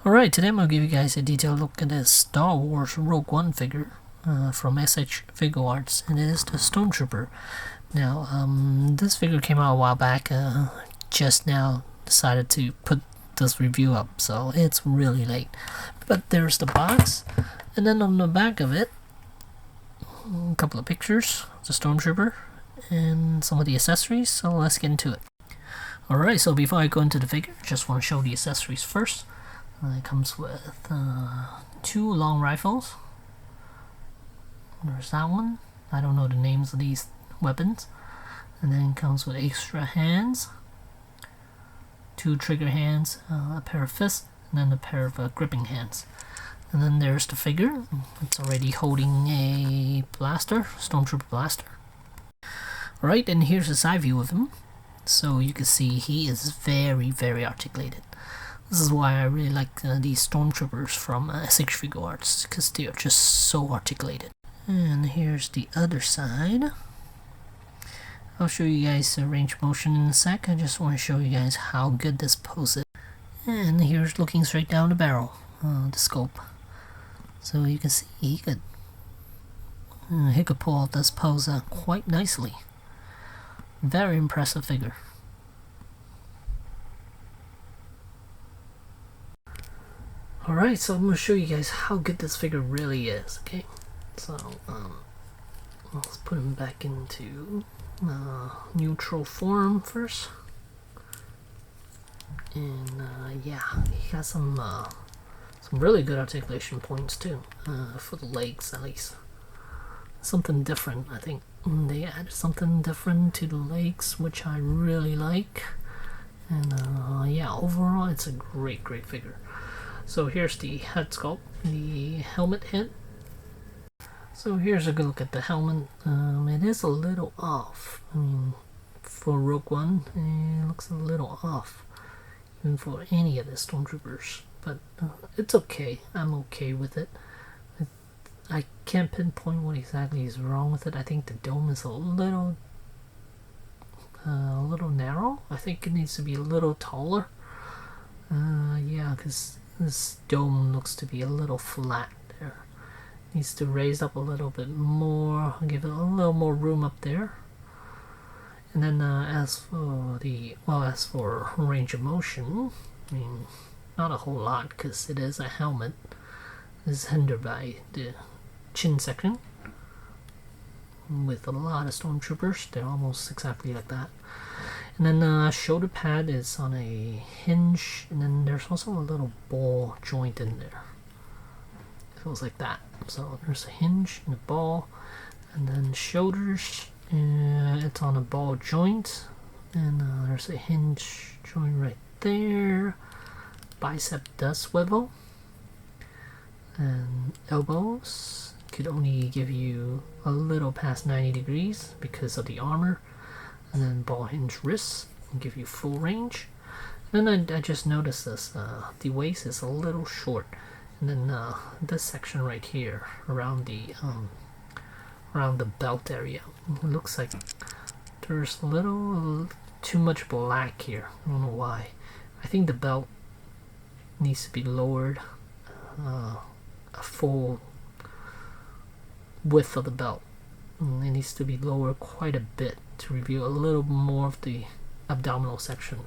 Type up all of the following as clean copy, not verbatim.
Alright, today I'm going to give you guys a detailed look at this Star Wars Rogue One figure from SH Figuarts, and it is the Stormtrooper. Now, this figure came out a while back, just now decided to put this review up, so it's really late. But there's the box, and then on the back of it, a couple of pictures of the Stormtrooper, and some of the accessories, so let's get into it. Alright, so before I go into the figure, just want to show the accessories first. It comes with two long rifles. There's that one. I don't know the names of these weapons. And then it comes with extra hands, two trigger hands, a pair of fists, and then a pair of gripping hands. And then there's the figure. It's already holding a blaster, Stormtrooper blaster. Alright, and here's a side view of him. So you can see he is very, very articulated. This is why I really like these Stormtroopers from SH Figuarts, because they are just so articulated. And here's the other side. I'll show you guys range of motion in a sec. I just want to show you guys how good this pose is. And here's looking straight down the barrel, the scope. So you can see he could pull off this pose quite nicely. Very impressive figure. Alright, so I'm going to show you guys how good this figure really is, okay? So, let's put him back into neutral form first. And, yeah, he has some really good articulation points too, for the legs at least. Something different, I think. They added something different to the legs, which I really like. And, yeah, overall, it's a great, great figure. So here's the head sculpt, the helmet head. So here's a good look at the helmet. It is a little off. I mean, for Rogue One, it looks a little off, even for any of the Stormtroopers. But it's okay. I'm okay with it. I can't pinpoint what exactly is wrong with it. I think the dome is a little narrow. I think it needs to be a little taller. Yeah, because this dome looks to be a little flat there. Needs to raise up a little bit more, give it a little more room up there. And then as for range of motion, I mean, not a whole lot because it is a helmet. It's hindered by the chin section. With a lot of Stormtroopers, they're almost exactly like that. And then shoulder pad is on a hinge, and then there's also a little ball joint in there. It feels like that. So there's a hinge and a ball, and then shoulders, it's on a ball joint, and there's a hinge joint right there. Bicep does swivel, and elbows could only give you a little past 90 degrees because of the armor. And then ball hinge wrists and give you full range. And then I just noticed this, the waist is a little short, and then this section right here around the belt area, it looks like there's a little too much black here. I don't know why. I think the belt needs to be lowered a full width of the belt. It needs to be lower quite a bit to reveal a little more of the abdominal section,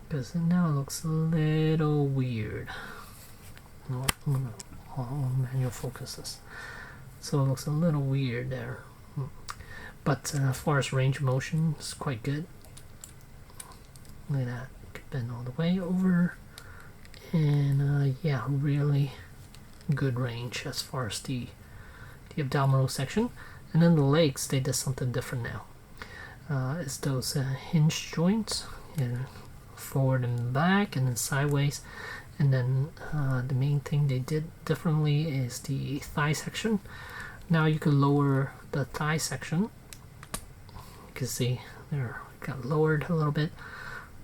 because now it looks a little weird. I'll manual focus this. So it looks a little weird there, but as far as range of motion, it's quite good. Look at that, could bend all the way over, and yeah, really good range as far as the abdominal section. And then the legs, they did something different now. It's those hinge joints, forward and back, and then sideways. And then the main thing they did differently is the thigh section. Now you can lower the thigh section. You can see there, got lowered a little bit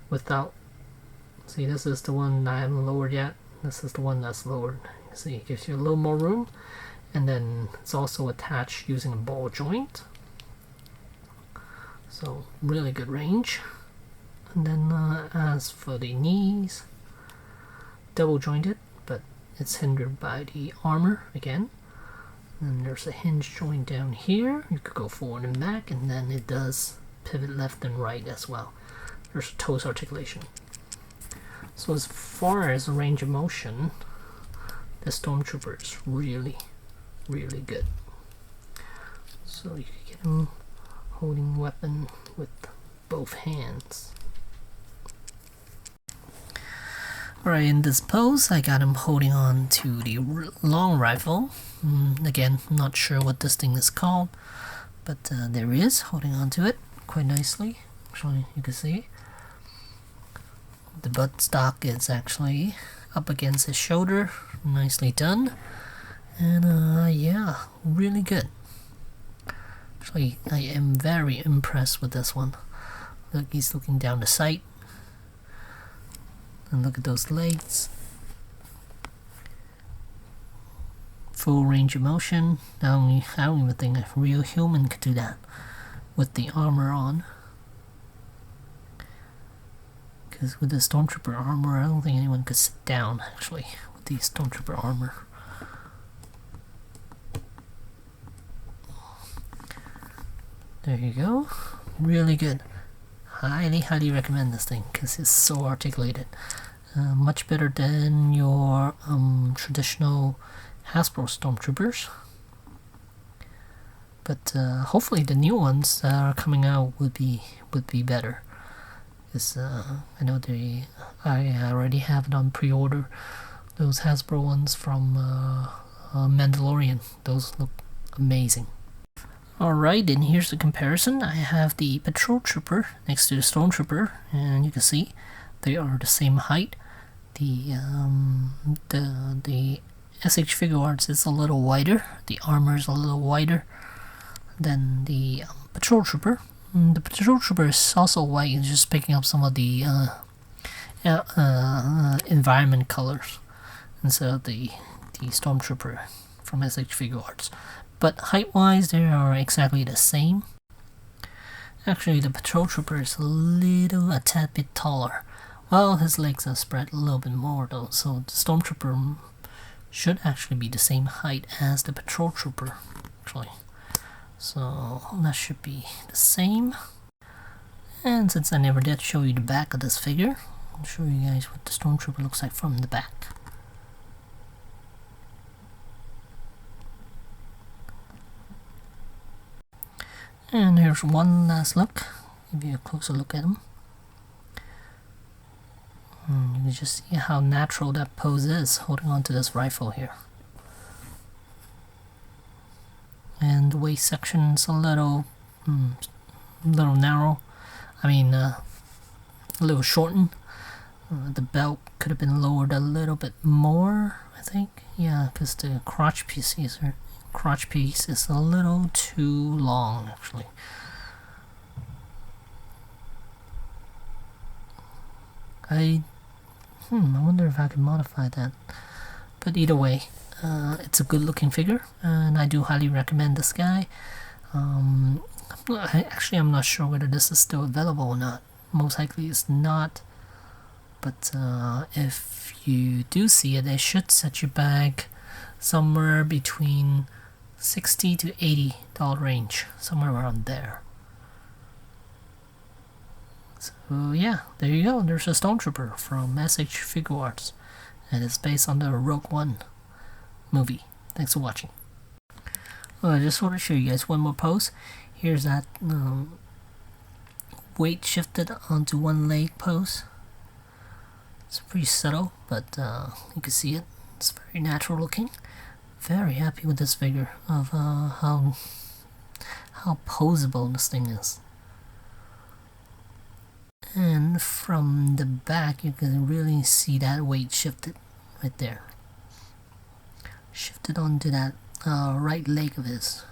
without. See, this is the one I haven't lowered yet. This is the one that's lowered. See, it gives you a little more room. And then it's also attached using a ball joint. So really good range. And then as for the knees, double jointed, but it's hindered by the armor again. And there's a hinge joint down here. You could go forward and back, and then it does pivot left and right as well. There's a toes articulation. So as far as range of motion, the Stormtrooper is really, really good. So you can get him holding weapon with both hands. Alright, in this pose, I got him holding on to the long rifle. Again, not sure what this thing is called, but there he is, holding on to it quite nicely. Actually, you can see the buttstock is actually up against his shoulder. Nicely done. And yeah, really good. Actually, I am very impressed with this one. Look, he's looking down the sight. And look at those legs. Full range of motion. I don't even think a real human could do that with the armor on. Because with the Stormtrooper armor, I don't think anyone could sit down actually with the Stormtrooper armor. There you go. Really good. Highly recommend this thing because it's so articulated. Much better than your traditional Hasbro Stormtroopers. But hopefully the new ones that are coming out would be better. Because I know I already have it on pre-order. Those Hasbro ones from Mandalorian. Those look amazing. Alright, and here's the comparison. I have the Patrol Trooper next to the Stormtrooper, and you can see they are the same height. The SH Figuarts is a little wider. The armor is a little wider than the Patrol Trooper. The Patrol Trooper is also white, and just picking up some of the environment colors instead of the Stormtrooper from SH Figuarts. But height-wise, they are exactly the same. Actually, the Patrol Trooper is a tad bit taller. Well, his legs are spread a little bit more though, so the Stormtrooper should actually be the same height as the Patrol Trooper, actually. So that should be the same. And since I never did show you the back of this figure, I'll show you guys what the Stormtrooper looks like from the back. And here's one last look. Give you a closer look at him. You can just see how natural that pose is, holding on to this rifle here. And the waist section is a little narrow. I mean, a little shortened. The belt could have been lowered a little bit more, I think. Yeah, because the crotch piece is a little too long, actually. I wonder if I can modify that. But either way, it's a good looking figure, and I do highly recommend this guy. Actually, I'm not sure whether this is still available or not. Most likely it's not. But if you do see it, it should set you back somewhere between $60 to $80 range, somewhere around there. So yeah, there you go. There's a Stormtrooper from SH Figuarts, and it's based on the Rogue One movie. Thanks for watching. Well, I just want to show you guys one more pose. Here's that weight shifted onto one leg pose. It's pretty subtle, but you can see it. It's very natural looking. Very happy with this figure of how poseable this thing is. And from the back, you can really see that weight shifted right there. Shifted onto that right leg of his.